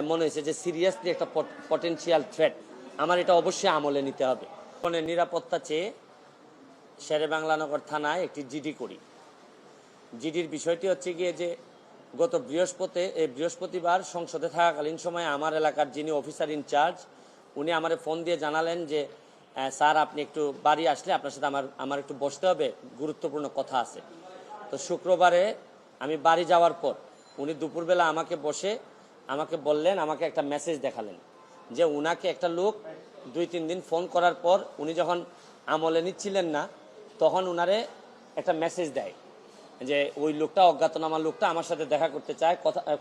মনে হয়েছে যে সিরিয়াসলি একটা পটেনশিয়াল থ্রেট, আমার এটা অবশ্যই আমলে নিতে হবে। ফোনের নিরাপত্তা চেয়ে শেরেবাংলানগর থানায় একটি জিডি করি। জিডির বিষয়টি হচ্ছে গিয়ে যে গত বৃহস্পতিবার সংসদে থাকাকালীন সময়ে আমার এলাকার যিনি অফিসার ইনচার্জ উনি আমারে ফোন দিয়ে জানালেন যে স্যার আপনি একটু বাড়ি আসলে আপনার সাথে আমার একটু বসতে হবে, গুরুত্বপূর্ণ কথা আছে। তো শুক্রবারে আমি বাড়ি যাওয়ার পর উনি দুপুরবেলা আমাকে বললেন, আমাকে একটা মেসেজ দেখালেন যে উনাকে একটা লোক 2-3 দিন ফোন করার পর উনি যখন আমলে নিচ্ছিলেন না তখন উনারে একটা মেসেজ দেয় যে ওই লোকটা, অজ্ঞাতনামা লোকটা আমার সাথে দেখা করতে চায়,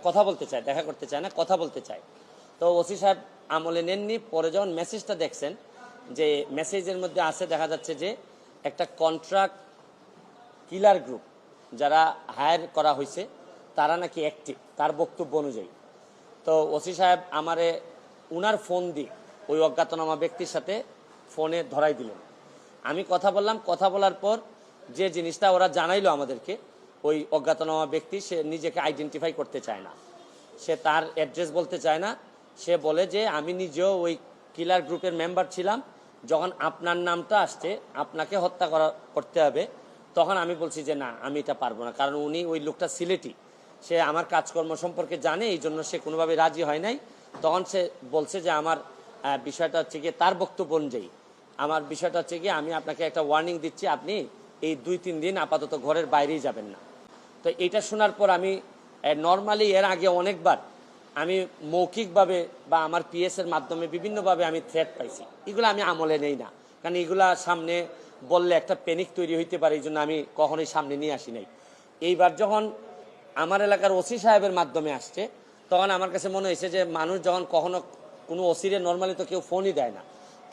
কথা বলতে চায়, দেখা করতে চায় না, কথা বলতে চায়। তো ওসি সাহেব আমলে নেননি। পরে যখন মেসেজটা দেখছেন, যে মেসেজের মধ্যে আছে দেখা যাচ্ছে যে একটা কন্ট্রাক্ট কিলার গ্রুপ যারা হায়ার করা হয়েছে তারা নাকি অ্যাক্টিভ, তার বক্তব্য অনুযায়ী। তো ওসি সাহেব আমারে উনার ফোন দিয়ে ওই অজ্ঞাতনামা ব্যক্তির সাথে ফোনে ধরাই দিলেন। আমি কথা বললাম, কথা বলার পর যে জিনিসটা ওরা জানাইলো আমাদেরকে, ওই অজ্ঞাতনামা ব্যক্তি সে নিজেকে আইডেন্টিফাই করতে চায় না, সে তার অ্যাড্রেস বলতে চায় না। সে বলে যে আমি নিজেও ওই কিলার গ্রুপের মেম্বার ছিলাম, যখন আপনার নামটা আসছে আপনাকে হত্যা করতে হবে, তখন আমি বলছি যে না আমি এটা পারবো না, কারণ উনি ওই লোকটা সিলেটি, সে আমার কাজকর্ম সম্পর্কে জানে, এই জন্য সে কোনোভাবে রাজি হয় নাই। তখন সে বলছে যে আমার বিষয়টা হচ্ছে গিয়ে, তার বক্তব্য অনুযায়ী আমার বিষয়টা হচ্ছে গিয়ে আমি আপনাকে একটা ওয়ার্নিং দিচ্ছি, আপনি এই 2-3 দিন আপাতত ঘরের বাইরেই যাবেন না। তো এটা শোনার পর আমি নর্মালি এর আগে অনেকবার আমি মৌখিকভাবে বা আমার পিএসের মাধ্যমে বিভিন্নভাবে আমি থ্রেট পাইছি, এগুলো আমি আমলে নেই না, কারণ এগুলা সামনে বললে একটা প্যানিক তৈরি হইতে পারে, এই জন্য আমি কখনোই সামনে নিয়ে আসি নাই। এইবার যখন আমার এলাকার ওসি সাহেবের মাধ্যমে আসছে তখন আমার কাছে মনে হয়েছে যে মানুষ যখন কখনো কোনো ওসিরে নর্মালি তো কেউ ফোনই দেয় না,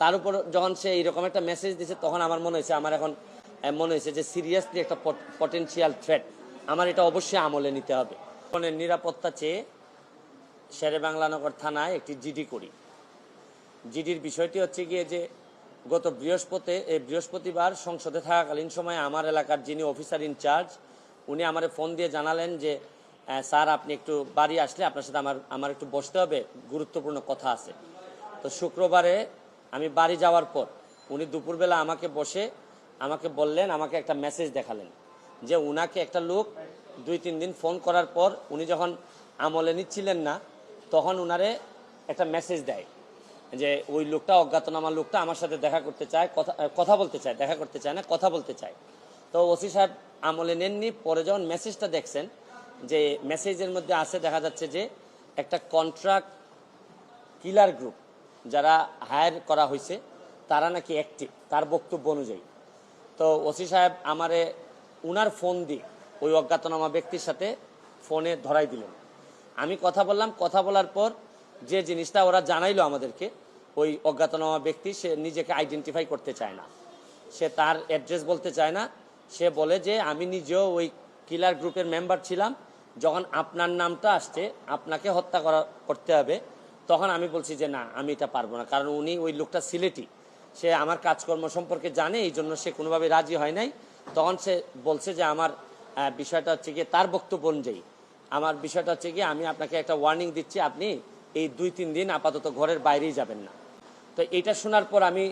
তার উপর যখন সে এইরকম একটা মেসেজ দিচ্ছে তখন আমার মনে হয়েছে যে সিরিয়াসলি একটা পটেনশিয়াল থ্রেট, আমার এটা অবশ্যই আমলে নিতে হবে। ফোনের নিরাপত্তা চেয়ে শেরেবাংলানগর থানায় একটি জিডি করি। জিডির বিষয়টি হচ্ছে গিয়ে যে গত বৃহস্পতিবার সংসদে থাকাকালীন সময়ে আমার এলাকার যিনি অফিসার ইনচার্জ উনি আমারে ফোন দিয়ে জানালেন যে স্যার আপনি একটু বাড়ি আসলে আপনার সাথে আমার একটু বসতে হবে, গুরুত্বপূর্ণ কথা আছে। তো শুক্রবারে আমি বাড়ি যাওয়ার পর উনি দুপুরবেলা আমাকে বললেন, আমাকে একটা মেসেজ দেখালেন যে উনাকে একটা লোক 2-3 দিন ফোন করার পর উনি যখন আমলে নিচ্ছিলেন না তখন উনারে একটা মেসেজ দেয় যে ওই লোকটা, অজ্ঞাতনামা লোকটা আমার সাথে দেখা করতে চায়, কথা বলতে চায়, দেখা করতে চায় না, কথা বলতে চায়। তো ওসি সাহেব আমলে নেননি। পরে যখন মেসেজটা দেখছেন, যে মেসেজের মধ্যে আছে দেখা যাচ্ছে যে একটা কন্ট্রাক্ট কিলার গ্রুপ যারা হায়ার করা হয়েছে তারা নাকি অ্যাক্টিভ, তার বক্তব্য অনুযায়ী। তো ওসি সাহেব আমারে উনার ফোন দিয়ে ওই অজ্ঞাতনামা ব্যক্তির সাথে ফোনে ধরাই দিলেন। আমি কথা বললাম, কথা বলার পর যে জিনিসটা ওরা জানাইলো আমাদেরকে, ওই অজ্ঞাতনামা ব্যক্তি সে নিজেকে আইডেন্টিফাই করতে চায় না, সে তার অ্যাড্রেস বলতে চায় না। সে বলে যে আমি নিজেও ওই কিলার গ্রুপের মেম্বার ছিলাম, যখন আপনার নামটা আসছে আপনাকে হত্যা করতে হবে, তখন আমি বলছি যে না আমি এটা পারবো না, কারণ উনি ওই লোকটা সিলেটি, সে আমার কাজকর্ম সম্পর্কে জানে, এই জন্য সে কোনোভাবে রাজি হয় নাই। তখন সে বলছে যে আমার বিষয়টা হচ্ছে গিয়ে, তার বক্তব্য অনুযায়ী আমার বিষয়টা হচ্ছে গিয়ে আমি আপনাকে একটা ওয়ার্নিং দিচ্ছি, আপনি এই 2-3 দিন আপাতত ঘরের বাইরেই যাবেন না। তো এটা শোনার পর আমি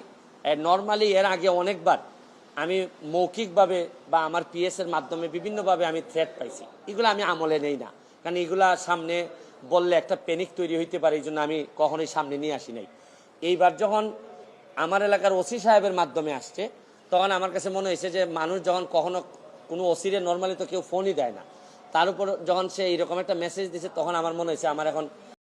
নর্মালি এর আগে অনেকবার আমি মৌখিকভাবে বা আমার পিএসের মাধ্যমে বিভিন্নভাবে আমি থ্রেট পাইছি, এগুলো আমি আমলে নেই না, কারণ এগুলা সামনে বললে একটা প্যানিক তৈরি হইতে পারে, এই জন্য আমি কখনোই সামনে নিয়ে আসি নাই। এইবার যখন আমার এলাকার ওসি সাহেবের মাধ্যমে আসছে তখন আমার কাছে মনে হয়েছে যে মানুষ যখন কখনো কোনো ওসিরে নর্মালি তো কেউ ফোনই দেয় না, তার উপর যখন সে এইরকম একটা মেসেজ দিচ্ছে তখন আমার মনে হয়েছে আমার এখন